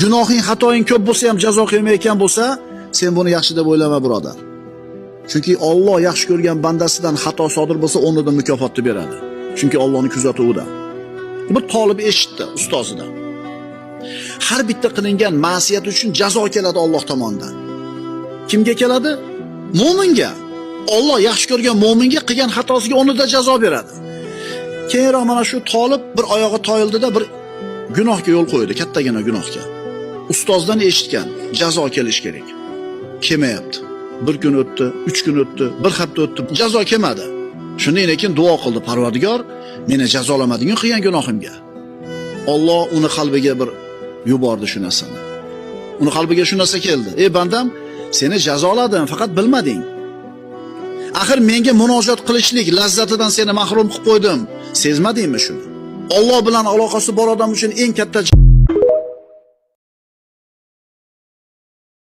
gunohing, xatoing ko'p bo'lsa ham jazo qilmayotgan bo'lsa, sen buni yaxshi deb o'ylama, birodar. Chunki Alloh yaxshi ko'rgan bandasidan xato sodir bo'lsa, o'rnidan mukofotni beradi. Chunki Allohning kuzatuvida. Bir talib eshitdi ustozidan. Har bitta qilingan ma'siyat uchun jazo keladi Alloh tomonidan. Kimga keladi? Mo'minga. Alloh yaxshi ko'rgan mo'minga qilgan xatosiga o'rnida jazo beradi. Keyinroq mana shu talib bir oyog'i toyildida bir gunohga yo'l qo'ydi, kattagina gunohga. Ustozdan eshitgan, jazo kelish kerak. Kelmayapti. Bir kun o'tdi, 3 kun o'tdi, bir hafta o'tdi, jazo kelmadi. Shundan keyin duo qildi, Parvardigor, meni jazolamading qilgan gunohimga. Alloh uni qalbiga bir yubordi shu narsani. Uni qalbiga shu narsa keldi. Ey bandam, seni jazoladim, faqat bilmading. Axir menga munojat qilishlik lazzatidan seni mahrum qilib qo'ydim. Sezmadingmi shuni? Alloh bilan aloqasi bor odam uchun eng katta